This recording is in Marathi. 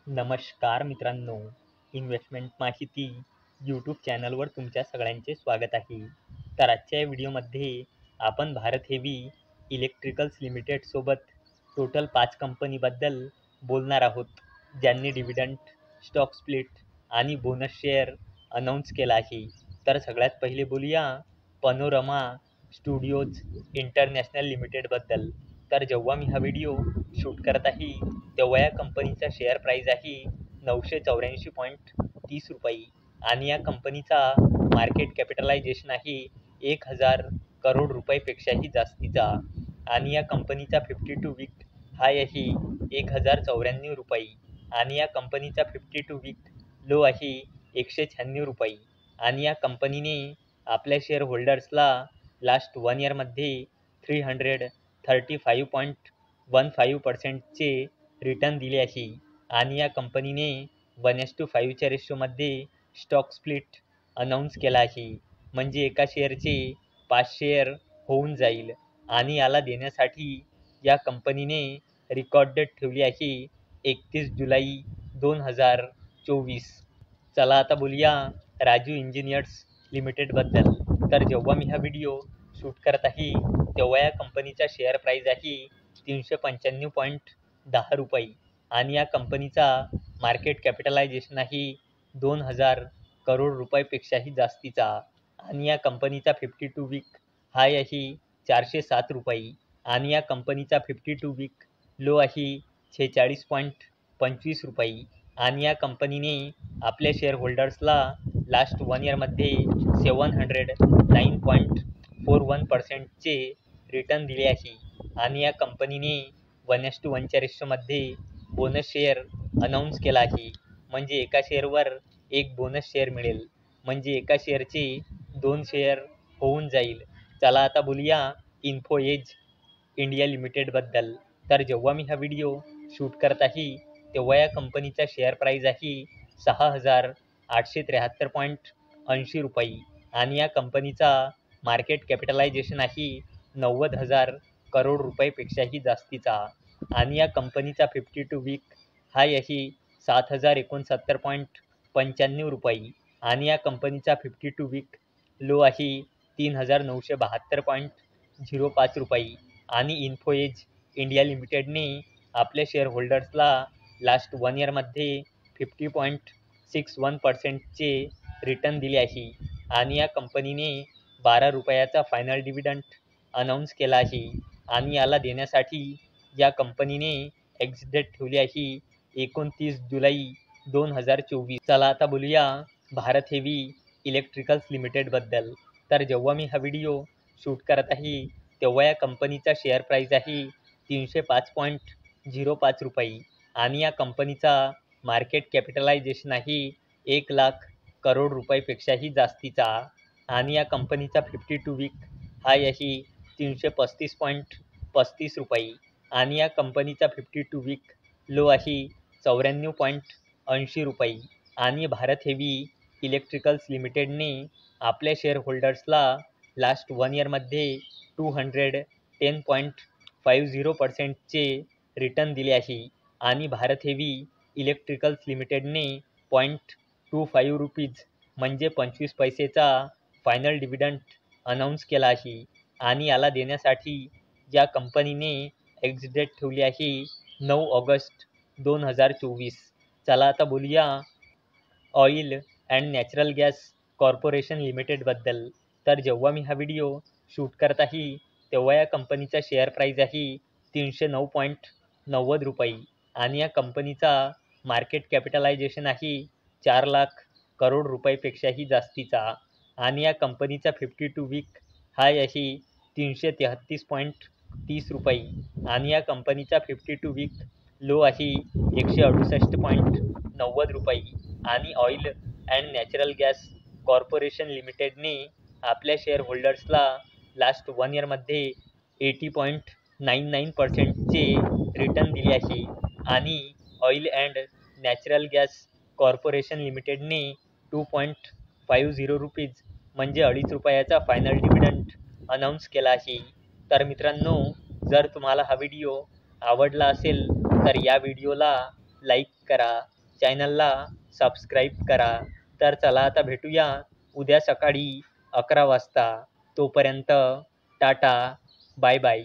नमस्कार मित्रांनो, इन्व्हेस्टमेंट माहिती यूट्यूब चॅनलवर तुमच्या सगळ्यांचे स्वागत आहे. तर आजच्या या व्हिडिओमध्ये आपण भारत हेवी इलेक्ट्रिकल्स लिमिटेडसोबत टोटल 5 कंपनीबद्दल बोलणार आहोत, ज्यांनी डिव्हिडंड, स्टॉक स्प्लिट आणि बोनस शेअर अनाऊन्स केला आहे. तर सगळ्यात पहिले बोलूया पॅनोरमा स्टुडिओज इंटरनॅशनल लिमिटेडबद्दल. तर जेव्हा मी हा व्हिडिओ शूट करत आहे तेव्हा या कंपनीचा शेअर प्राईज आहे 984.30 रुपये आणि या कंपनीचा मार्केट कॅपिटलायझेशन आहे 1000 करोड रुपयापेक्षाही जास्तीचा आणि या कंपनीचा 52 वीक हाय आहे 1094 रुपये आणि या कंपनीचा 52 वीक लो आहे 196 रुपये आणि या कंपनीने आपल्या शेअर होल्डर्सला लास्ट 1 इयरमध्ये 335.15% रिटर्न दिले आहे आणि या कंपनीने 1:5 च्या रेशोमध्ये स्टॉक स्प्लिट अनाऊन्स केला आहे. म्हणजे एका शेअरचे 5 शेअर होऊन जाईल आणि याला देण्यासाठी या कंपनीने रेकॉर्ड डेट ठेवली आहे 31 जुलै 2024. चला आता बोलूया राजू इंजिनियर्स लिमिटेडबद्दल. तर जेव्हा मी हा व्हिडिओ शूट करत आहे तेव्हा या कंपनीचा शेअर प्राईज आहे 395.10 रुपये आणि या कंपनीचा मार्केट कॅपिटलायझेशन आहे 2000 करोड रुपयापेक्षाही जास्तीचा आणि या कंपनीचा 52 वीक हाय आहे 407 रुपये आणि या कंपनीचा 52 वीक लो आहे 46.25 रुपये आणि या कंपनीने आपल्या शेअर होल्डर्सला लास्ट 1 इयरमध्ये 709.41%चे रिटर्न दिले आहे आणि या कंपनीने 1:1 च्या रेशोमध्ये बोनस शेअर अनाऊन्स केला आहे. म्हणजे एका शेअरवर एक बोनस शेअर मिळेल, म्हणजे एका शेअरचे 2 शेअर होऊन जाईल. चला आता बोलूया इन्फो एज इंडिया लिमिटेडबद्दल. तर जेव्हा मी हा व्हिडिओ शूट करत आहे तेव्हा या कंपनीचा शेअर प्राईज आहे 6873.80 रुपये आणि या कंपनीचा मार्केट कॅपिटलायझेशन आहे 90,000 करोड रुपयापेक्षाही जास्तीचा आणि या कंपनीचा 52 वीक हाय आहे 7069.95 रुपये आणि या कंपनीचा 52 वीक लो आहे 3972.05 रुपये आणि इन्फो एज इंडिया लिमिटेडने आपल्या शेअर होल्डर्सला लास्ट 1 इयरमध्ये 50.61%चे रिटर्न दिले आहे आणि या कंपनीने 12 रुपयाचा फायनल डिव्हिडंड अनाऊन्स केला आहे आणि याला देण्यासाठी या कंपनीने एक्झिट डेट ठेवली आहे 29 जुलै 2024. चला आता बोलूया भारत हेवी इलेक्ट्रिकल्स लिमिटेडबद्दल. तर जेव्हा मी हा व्हिडिओ शूट करत आहे तेव्हा या कंपनीचा शेअर प्राईज आहे 305.05 रुपये आणि या कंपनीचा मार्केट कॅपिटलायझेशन आहे 1,00,000 करोड रुपयापेक्षाही जास्तीचा आणि या कंपनीचा 52 वीक हाय आहे 335.35 रुपये आणि या कंपनीचा 52 वीक लो आहे 94.80 रुपये आणि भारत हेवी इलेक्ट्रिकल्स लिमिटेडने आपल्या शेअर होल्डर्सला लास्ट 1 इयरमध्ये 210.50%चे रिटर्न दिले आहे आणि भारत हेवी इलेक्ट्रिकल्स लिमिटेडने 0.25 रुपीज म्हणजे 25 पैसेचा फायनल डिव्हिडंड अनाऊन्स केला आहे आणि याला देण्यासाठी या कंपनीने एक्झिट डेट ठेवली आहे 9 ऑगस्ट 2024. चला आता बोलूया oil and natural gas corporation लिमिटेडबद्दल. तर जेव्हा मी हा व्हिडिओ शूट करत आहे तेव्हा या कंपनीचा शेअर प्राईज आहे 309.90 रुपये आणि या कंपनीचा मार्केट कॅपिटलायझेशन आहे 4,00,000 करोड रुपयापेक्षाही जास्तीचा आणि या कंपनीचा 52 वीक हाय आहे 333.30 रुपये आणि या कंपनीचा 52 वीक लो आहे 168.90 रुपये आणि oil and natural gas corporation लिमिटेडने आपल्या शेअर होल्डर्सला लास्ट 1 इयरमध्ये 80.99%चे रिटर्न दिले आहे आणि oil and natural gas corporation लिमिटेडने 2.50 रुपीज म्हणजे 2.5 रुपयाचा फायनल डिव्हिडंड अनाऊन्स केला आहे. तर मित्रांनो, जर तुम्हाला हा व्हिडिओ आवडला असेल तर या व्हिडिओला लाईक करा, चॅनलला सबस्क्राईब करा. तर चला आता भेटूया उद्या सकाळी 11 वाजता. तोपर्यंत टाटा, बाय बाय.